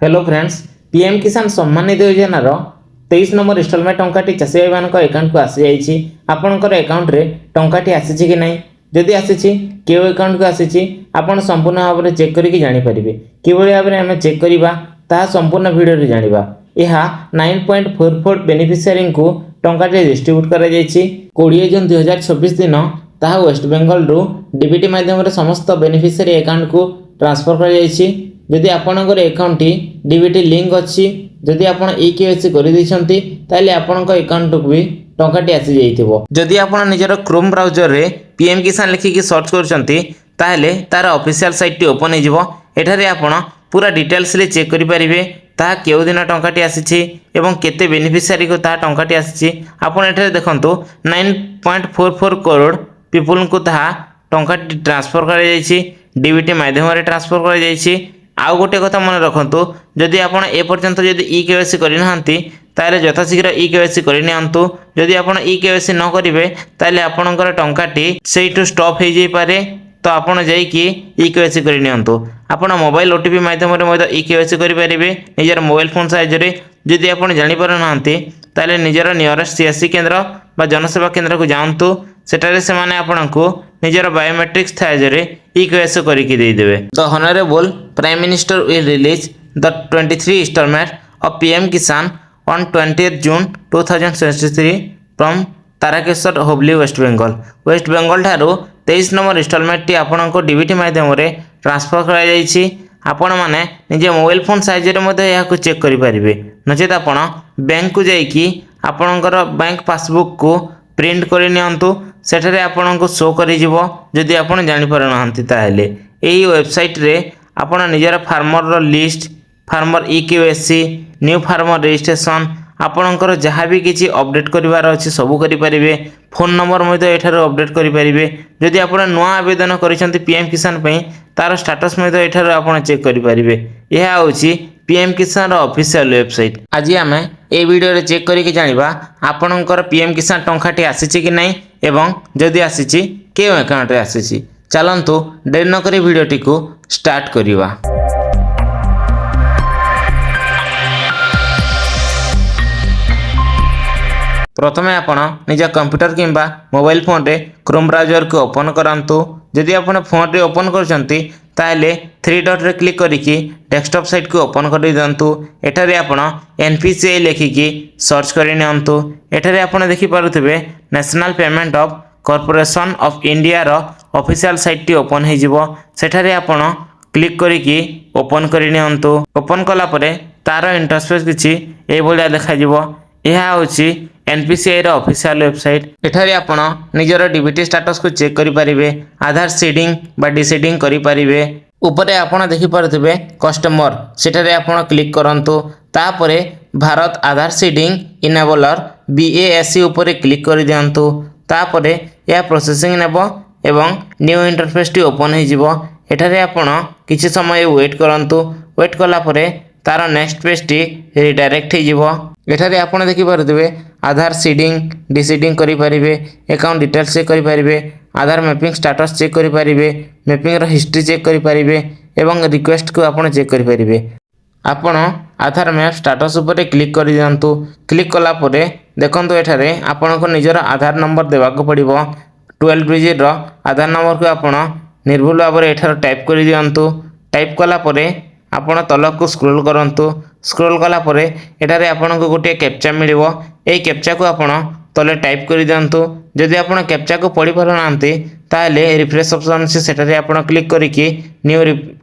Hello friends, PM किसान सम्मान निधि योजनार 23 number instalment टंकाटी चाषी भाई मान अकाउंट को आसी जाइए। आपणकर अकाउंट रे टंकाटी आसी कि नहीं, जदि आसी क्यों अकाउंट को आसी आपन संपूर्ण भाव में चेक करके जानीपारे कि भाव में आम चेक करवा ताहा संपूर्ण भिडियो जाना। यह 9.44 बेनिफिशियरी को टंकाटी डिस्ट्रीब्यूट कर 20 जून 2024 दिन ताहा वेस्ट बेंगल रु डीबीटी माध्यम समस्त बेनिफिशियरी अकाउंट को ट्रांसफर कर जदि आपणकर अकाउंट डीबीटी लिंक अच्छी जदि आप ई-केवाईसी कर आपण अकाउंट को भी टंकाटी आसी जाइथिबो। जदि आपण निजर क्रोम ब्राउजर रे पीएम किसान लिखिकी सर्च करछंती ताहले तार ऑफिशियल साइट टी ओपन हो जिवो। एठारे आपण पूरा डिटेल्स रे चेक करि परिबे ता केउ दिन टंकाटी आसीछि एवं केते बेनिफिशियरी को ता टंकाटी आसीछि। आपण एठारे देखंतु 9.44 करोड़ पीपल को ता टंकाटी ट्रांसफर कर जाइछि, डीबीटी माध्यम रे ट्रांसफर कर जाइछि। आउ गोटे कथा मन रखु, जदि आपड़ एपर्यंत जदि ई-केवाईसी करना ताले यथाशीघ्र ई-केवाईसी करनियंतु। जदि आपड़ ई-केवाईसी न करेंगे ताले आपणकर टंकाटी सेठू स्टॉप हो जाइए, तो आपड़ जाइए ई-केवाईसी करनियंतु। आपड़ मोबाइल ओटीपी माध्यम ई-केवाईसी करेंगे निजर मोबाइल फोन साइज। जदि आप जानीपारना ताले निजर नियरेस्ट सीएससी केंद्र बा जनसेवा केंद्र को जातु। सेठारे से माने आपनको निजर बायोमेट्रिक्स साइजरे ई-केवाईसी करके देदेवे। The honourable prime minister will release the 23 instalment of PM Kisan on 20 जून 2023 फ्रॉम तारकेश्वर हुबली वेस्ट बेंगल। वेस्ट बेंगल ठारू 23 नंबर इंस्टॉलमेंट टी आपनको डीबीटी माध्यम रे ट्रांसफर करा जायछि। आपण माने निजे मोबाइल फोन साइज रे मध्ये याको चेक करि परिबे, नचेत आपण बैंक को जाइकी आपणकर बैंक पासबुक को प्रिंट कर नियंतु। सेठारे आपनको शो करि जिवो। जदि आपण जानि परनाहंती ताहेले एही वेबसाइट रे आपण निजर फार्मर रो list, farmer e KYC, new farmer registration आपणकर जहाँ भी किसी अपडेट करिवार अछि सब करि परिबे। फोन नंबर मध्ये एठार अपडेट करि परिबे। जदि आपण नुआ आवेदन करिसंती पीएम किसान पई तार स्टेटस मध्ये एठार आपण चेक करि परिबे। यह होछि पीएम किसान रो ऑफिशियल वेबसाइट। आज आम ए वीडियो रे चेक करके जानिबा आपणकर पीएम किसान टंकाटी आसीछि कि नहीं एवं जदि आसीछि केउ अकाउंट रे आसीछि। चलंतु देर न करी वीडियोटी को स्टार्ट करिवा। प्रथमे आपण निज कंप्यूटर किंबा मोबाइल फोन रे क्रोम ब्राउजर को ओपन करंतु। जदि आपण फोन रे ओपन करचंती ताले 3 डॉट रे क्लिक करिकी डेस्कटॉप साइट को ओपन कर दियंतु। एठारे आपण एनपीसीआई लिखिकी सर्च करि नियंतु। एठारे आपण देखि पारुथिबे national payment of corporation of India रो ऑफिशियल साइट टी ओपन हो जिवो। सेठारे आपण क्लिक करिकी ओपन करि नियंतु। ओपन कला परे तार इंटरफेस किछि ए भलिया देखा जिवो। यह होछि एनपीसीआई रो ऑफिशियल वेबसाइट। एठारे आपण निजर डीबीटी स्टेटस को चेक करि परिबे, आधार सीडिंग बा डीसीडिंग करि परिबे। ऊपरे आपण देखि पारुथिबे कस्टमर, सेठारे आपण क्लिक करंतु। तापरे भारत आधार सीडिंग इनेबलर बीएएससी ऊपरे क्लिक करि दियंतु। तापरे या प्रोसेसिंग नेबो एवं न्यू इंटरफेस टी ओपन हो जिवो। एठारे आपण किछि समय वेट करंतु। वेट कला परे तार नेक्स्ट पेज टी रिडायरेक्ट हो जिवो। एठारे आपण देखि पारुथिबे आधार सीडिंग डीसीडिंग करि परिबे, अकाउंट डिटेल्स चेक करि परिबे, आधार मैपिंग स्टेटस चेक करि परिबे, मैपिंग रो हिस्ट्री चेक करि परिबे एवं रिक्वेस्ट को आपण चेक करि परिबे। आपण आधार मैप स्टेटस ऊपर क्लिक कर दियंतु। क्लिक कला परे देखंतु एठारे आपनको निजर आधार नंबर देबा को पड़िबो। 12 डिजिट रो आधार नंबर को आपण निर्भुल भाव में एठार टाइप कर दियंतु। टाइप कला परे आपण तलक को स्क्रॉल करंतु। स्क्रॉल कला परे एठारे आपनको गोटे कैप्चा मिलिबो। एई कैप्चा को आपण तले टाइप कर दियंतु। जदि आपण कैप्चा को पढ़ी पारनांती ताले रिफ्रेश ऑप्शन से सेठारे आपण क्लिक करिकी न्यू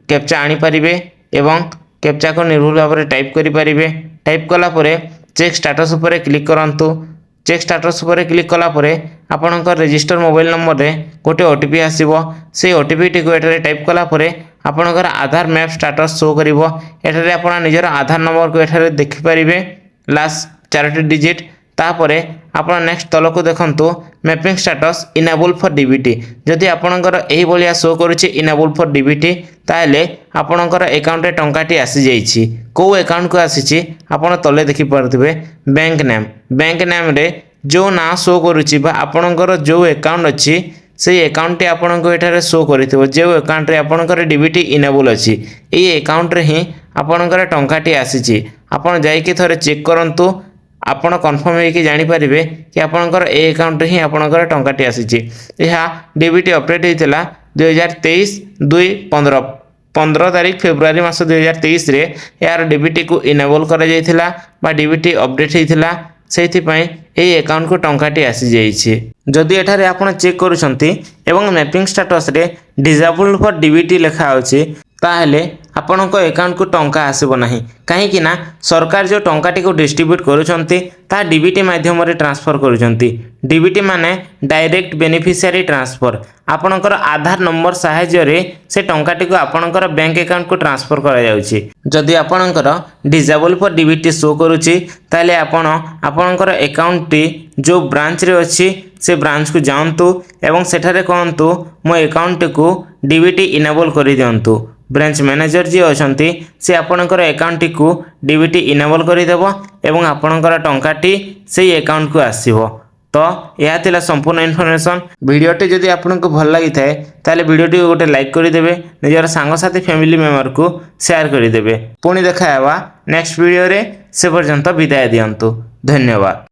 कैप्चा आनी परिबे एवं कैप्चा को निर्भुल भाव में टाइप करि परिबे। टाइप कला परे चेक स्टेटस ऊपर क्लिक करंतु। चेक स्टेटस ऊपर क्लिक कला परे आपणकर रजिस्टर मोबाइल नंबर रे गोटे ओटीपी आसीबो। से ओटीपी टी को एठारे टाइप कला परे आपणकर आधार मैप स्टेटस शो करिवो। एठारे आपण निजर आधार नंबर को एठारे देखि परिबे लास्ट 4टी डिजिट। तापरे आपण नेक्स्ट तल को देखंतु mapping status enable for DBT. जदि आपणकर एही भलिया शो करूछि इनेबल फॉर डीबीटी ताले आपणकर अकाउंट रे टंकाटी आसी जाइछि। को अकाउंट को आसीछि आपण तले देखि पारथिबे बैंक नेम रे जो ना शो करूछि बा आपणकर जो अकाउंट अछि से अकाउंट आपको एठारे शो करिथिबो। जो अकाउंट रे आपणकर डीबीटी इनेबल अछि एई अकाउंट रे ही ଆପଣଙ୍କର ଟଙ୍କାଟି ଆସିଛି। ଆପଣ ଯାଇକି ଥରେ ଚେକ୍ କରନ୍ତୁ। ଆପଣ କନଫର୍ମ ହେଇକି ଜାଣିପାରିବେ କି ଆପଣଙ୍କର ଏ ଆକାଉଣ୍ଟରେ ହିଁ ଆପଣଙ୍କର ଟଙ୍କାଟି ଆସିଛି। ଏହା ଡିବିଟି ଅପଡେଟ୍ ହେଇଥିଲା 2023/2/15 15 ତାରିଖ ଫେବୃଆରୀ ମାସ 2023ରେ ଏହାର ଡିବିଟିକୁ ଇନେବଲ୍ କରାଯାଇଥିଲା ବା ଡିବିଟି ଅପଡେଟ୍ ହେଇଥିଲା। ସେଇଥିପାଇଁ ଏହି ଆକାଉଣ୍ଟକୁ ଟଙ୍କାଟି ଆସିଯାଇଛି। ଯଦି ଏଠାରେ ଆପଣ ଚେକ୍ କରୁଛନ୍ତି ଏବଂ ମ୍ୟାପିଂ ଷ୍ଟାଟସରେ ଡିଜାବୁଲ୍ଡ ଫର୍ ଡିବିଟି ଲେଖା ଅଛି, ତାହେଲେ ଆପଣଙ୍କ ଆକାଉଣ୍ଟକୁ ଟଙ୍କା ଆସିବ ନାହିଁ। କାହିଁକି ନା ସରକାର ଯେଉଁ ଟଙ୍କାଟିକୁ ଡିଷ୍ଟ୍ରିବ୍ୟୁଟ୍ କରୁଛନ୍ତି ତାହା ଡିବିଟି ମାଧ୍ୟମରେ ଟ୍ରାନ୍ସଫର କରୁଛନ୍ତି। ଡିବିଟି ମାନେ ଡାଇରେକ୍ଟ ବେନିଫିସିଆରୀ ଟ୍ରାନ୍ସଫର। ଆପଣଙ୍କର ଆଧାର ନମ୍ବର ସାହାଯ୍ୟରେ ସେ ଟଙ୍କାଟିକୁ ଆପଣଙ୍କର ବ୍ୟାଙ୍କ ଆକାଉଣ୍ଟକୁ ଟ୍ରାନ୍ସଫର କରାଯାଉଛି। ଯଦି ଆପଣଙ୍କର ଡିଜାବୁଲ୍ ଫର୍ ଡିବିଟି ଶୋ କରୁଛି, ତାହେଲେ ଆପଣ ଆପଣଙ୍କର ଆକାଉଣ୍ଟଟି ଯେଉଁ ବ୍ରାଞ୍ଚରେ ଅଛି ସେ ବ୍ରାଞ୍ଚକୁ ଯାଆନ୍ତୁ ଏବଂ ସେଠାରେ କହନ୍ତୁ ମୋ ଆକାଉଣ୍ଟଟିକୁ ଡିବିଟି ଇନେବଲ୍ କରିଦିଅନ୍ତୁ। ବ୍ରାଞ୍ଚ ମ୍ୟାନେଜର ଯିଏ ଅଛନ୍ତି ସେ ଆପଣଙ୍କର ଆକାଉଣ୍ଟଟିକୁ ଡିବିଟି ଇନେବଲ୍ କରିଦେବ ଏବଂ ଆପଣଙ୍କର ଟଙ୍କାଟି ସେଇ ଆକାଉଣ୍ଟକୁ ଆସିବ। ତ ଏହା ଥିଲା ସମ୍ପୂର୍ଣ୍ଣ ଇନଫର୍ମେସନ୍। ଭିଡ଼ିଓଟି ଯଦି ଆପଣଙ୍କୁ ଭଲ ଲାଗିଥାଏ ତାହେଲେ ଭିଡ଼ିଓଟିକୁ ଗୋଟେ ଲାଇକ୍ କରିଦେବେ, ନିଜର ସାଙ୍ଗସାଥି ଫ୍ୟାମିଲି ମେମ୍ବରକୁ ସେୟାର କରିଦେବେ। ପୁଣି ଦେଖା ହେବା ନେକ୍ସଟ ଭିଡ଼ିଓରେ। ସେ ପର୍ଯ୍ୟନ୍ତ ବିଦାୟ ଦିଅନ୍ତୁ। ଧନ୍ୟବାଦ।